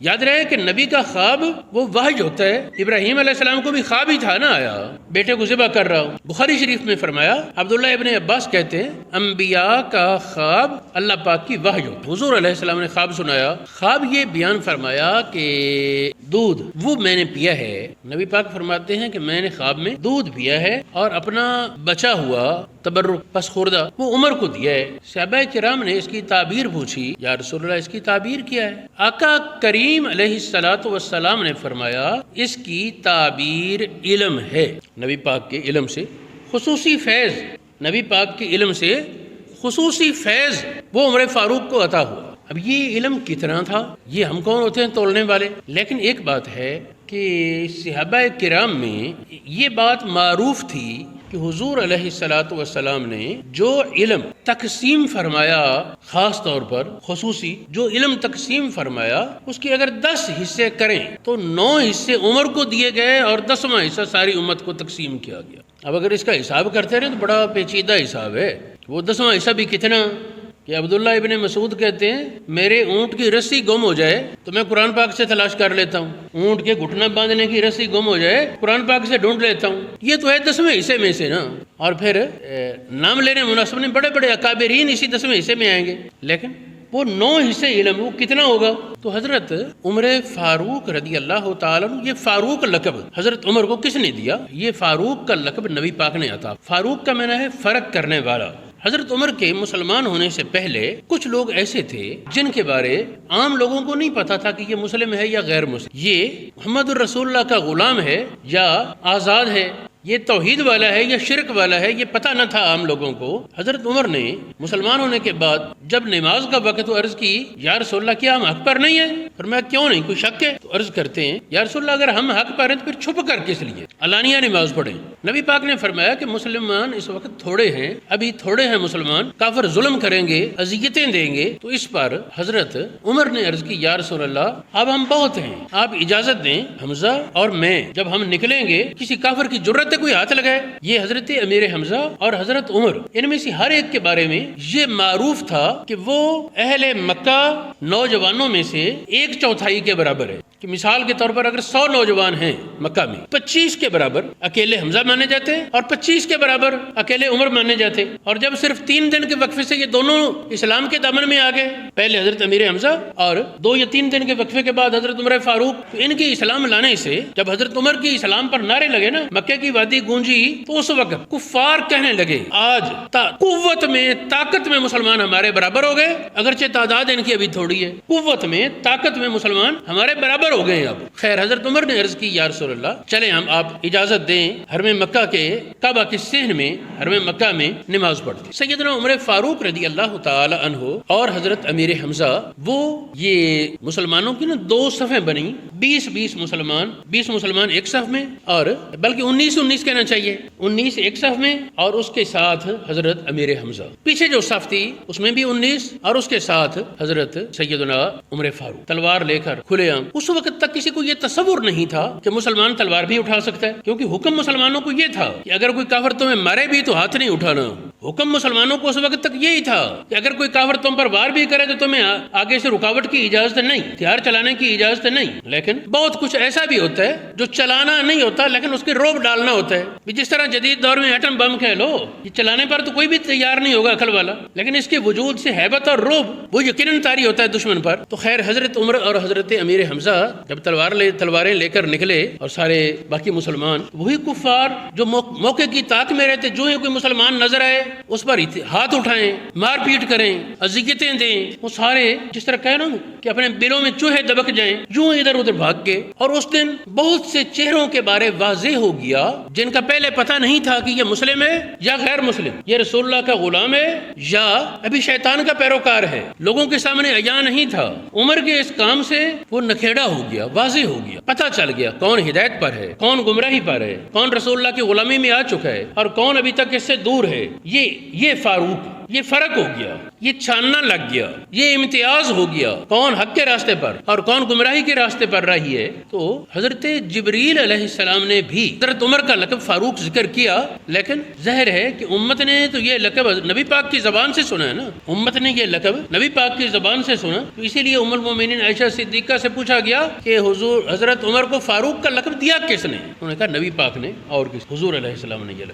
یاد رہے کہ نبی کا خواب وہ وحی ہوتا ہے. ابراہیم علیہ السلام کو بھی خواب ہی تھا نا آیا بیٹے کو ذبح کر رہا ہوں. بخاری شریف میں فرمایا, عبداللہ ابن عباس کہتے ہیں انبیاء کا خواب اللہ پاک کی وحی ہوتا. حضور علیہ السلام نے خواب سنایا, خواب یہ بیان فرمایا کہ دودھ وہ میں نے پیا ہے. نبی پاک فرماتے ہیں کہ میں نے خواب میں دودھ پیا ہے اور اپنا بچا ہوا تبرک پس خوردہ وہ عمر کو دیا ہے. صحابہ کرام نے اس کی تعبیر پوچھی, یا رسول اللہ اس کی تعبیر کیا ہے؟ آقا کریم علیہ الصلوۃ والسلام نے فرمایا اس کی تعبیر علم ہے. نبی پاک کے علم سے خصوصی فیض, نبی پاک کے علم سے خصوصی فیض وہ عمر فاروق کو عطا ہوا. اب یہ علم کتنا تھا, یہ ہم کون ہوتے ہیں تولنے والے. لیکن ایک بات ہے کہ صحابہ کرام میں یہ بات معروف تھی کہ حضور علیہ الصلوۃ والسلام نے جو علم تقسیم فرمایا, خاص طور پر خصوصی جو علم تقسیم فرمایا, اس کے اگر 10 حصے کریں تو 9 حصے عمر کو دیے گئے اور 10واں حصہ ساری امت کو تقسیم کیا گیا. اب اگر اس کا حساب کرتے رہے تو بڑا پیچیدہ حساب ہے. وہ 10واں حصہ بھی کتنا کہ عبداللہ ابن مسعود کہتے ہیں میرے اونٹ کی رسی گم ہو جائے تو میں قرآن پاک سے تلاش کر لیتا ہوں. اونٹ کے گھٹنا باندھنے کی رسی گم ہو جائے قرآن پاک سے ڈھونڈ لیتا ہوں. یہ تو ہے 10ویں حصے میں سے نا. اور پھر نام لینے مناسب نہیں, بڑے بڑے اکابرین اسی 10ویں حصے میں آئیں گے. لیکن وہ 9 حصے علم وہ کتنا ہوگا؟ تو حضرت عمر فاروق رضی اللہ تعالیٰ عنہ, یہ فاروق لقب حضرت عمر کو کس نے دیا؟ یہ فاروق کا لقب نبی پاک نے عطا. فاروق کا معنی ہے فرق کرنے والا. حضرت عمر کے مسلمان ہونے سے پہلے کچھ لوگ ایسے تھے جن کے بارے عام لوگوں کو نہیں پتا تھا کہ یہ مسلم ہے یا غیر مسلم, یہ محمد الرسول اللہ کا غلام ہے یا آزاد ہے, یہ توحید والا ہے یا شرک والا ہے, یہ پتہ نہ تھا عام لوگوں کو. حضرت عمر نے مسلمان ہونے کے بعد جب نماز کا وقت عرض کی یا رسول اللہ کیا ہم حق پر نہیں ہیں؟ فرمایا کیوں نہیں, کوئی شک ہے؟ تو عرض کرتے ہیں یا رسول اللہ اگر ہم حق پر ہیں تو پھر چھپ کر کس لیے علانیہ نماز پڑھیں؟ نبی پاک نے فرمایا کہ مسلمان اس وقت تھوڑے ہیں, ابھی تھوڑے ہیں مسلمان, کافر ظلم کریں گے, اذیتیں دیں گے. تو اس پر حضرت عمر نے عرض کی یا رسول اللہ اب ہم بہت ہیں, آپ اجازت دیں حمزہ اور میں جب ہم نکلیں گے کسی کافر کی جرت کوئی ہاتھ لگائے. یہ حضرت امیر حمزہ اور حضرت عمر ان میں سے ہر ایک کے بارے میں یہ معروف تھا کہ وہ اہل مکہ نوجوانوں میں سے 1/4 کے برابر ہے. کہ مثال کے طور پر اگر 100 نوجوان ہیں مکہ میں, 25 کے برابر اکیلے حمزہ مانے جاتے اور 25 کے برابر اکیلے عمر مانے جاتے. اور جب صرف 3 دن کے وقفے سے یہ دونوں اسلام کے دامن میں آ گئے, پہلے حضرت امیر حمزہ اور 2 یا 3 دن کے وقفے کے بعد حضرت عمر فاروق, تو ان کے اسلام لانے سے جب حضرت عمر کی اسلام پر نعرے لگے نا, مکہ کی وادی گونجی, تو اس وقت کفار کہنے لگے آج قوت میں طاقت میں مسلمان ہمارے برابر ہو گئے, اگرچہ تعداد ان کی ابھی تھوڑی ہے, قوت میں طاقت میں مسلمان ہمارے برابر ہو گئے. اب خیر حضرت عمر نے عرض کی یا رسول اللہ چلیں ہم آپ اجازت دیں حرم مکہ کے کعبہ کے صحن میں حرم مکہ میں نماز پڑھتے. سیدنا عمر فاروق رضی اللہ تعالی عنہ اور حضرت امیر حمزہ وہ یہ مسلمانوں کی نا 2 صفیں بنی, 20 مسلمان, 20 مسلمان ایک صف میں, اور بلکہ 19 کہنا چاہیے, 19 ایک صف میں اور اس کے ساتھ حضرت امیر حمزہ. پیچھے جو صف تھی اس میں بھی 19 اور اس کے ساتھ حضرت سیدنا عمر فاروق تلوار لے کر کھلے عام. اس وقت تک کسی کو یہ تصور نہیں تھا کہ مسلمان تلوار بھی اٹھا سکتا ہے, کیونکہ حکم مسلمانوں کو یہ تھا کہ اگر کوئی کافر تمہیں مارے بھی تو ہاتھ نہیں اٹھانا. حکم مسلمانوں کو اس وقت تک یہی تھا کہ اگر کوئی کافر تم پر وار بھی کرے تو تمہیں آگے سے رکاوٹ کی اجازت نہیں, ہتھیار چلانے کی اجازت نہیں. لیکن بہت کچھ ایسا بھی ہوتا ہے جو چلانا نہیں ہوتا لیکن اس کے روب ڈالنا ہوتا ہے. جس طرح جدید دور میں ایٹم بم کہہ لو, یہ چلانے پر تو کوئی بھی تیار نہیں ہوگا عقل والا, لیکن اس کے وجود سے ہیبت اور روب وہ یقیناً طاری ہوتا ہے دشمن پر. تو خیر حضرت عمر اور حضرت امیر حمزہ جب تلواریں لے کر نکلے اور سارے باقی مسلمان, وہی کفار جو موقع کی طاق میں رہتے, جو ہی کوئی مسلمان نظر آئے اس پر ہاتھ اٹھائیں, مار پیٹ کریں, اذیتیں دیں, وہ سارے جس طرح کہہ رہا ہوں کہ اپنے بلوں میں چوہے دبک جائیں, یوں ادھر ادھر بھاگ کے. اور اس دن بہت سے چہروں کے بارے واضح ہو گیا جن کا پہلے پتہ نہیں تھا کہ یہ مسلم ہے یا غیر مسلم, یہ رسول اللہ کا غلام ہے یا ابھی شیطان کا پیروکار ہے. لوگوں کے سامنے عیاں نہیں تھا. عمر کے اس کام سے وہ نکھیڑا ہو گیا, واضح ہو گیا, پتہ چل گیا کون ہدایت پر ہے, کون گمراہی پر ہے, کون رسول اللہ کی غلامی میں آ چکا ہے اور کون ابھی تک اس سے دور ہے. یہ فاروق یہ فرق ہو گیا، یہ چھاننا لگ گیا، یہ امتیاز ہو گیا کون حق کے راستے پر اور کون گمراہی کے راستے پر رہی ہے۔ تو حضرت جبریل علیہ السلام نے بھی حضرت عمر کا لقب فاروق ذکر کیا، لیکن ظاہر ہے کہ امت نے تو یہ لقب نبی پاک کی زبان سے سنا ہے نا، امت نے یہ لقب نبی پاک کی زبان سے سنا، تو اسی لیے ام المومنین عائشہ صدیقہ سے پوچھا گیا کہ حضرت عمر کو فاروق کا لقب دیا کس نے؟ انہوں نے کہا نبی پاک نے، اور کس؟ حضور علیہ السلام نے یہ لقب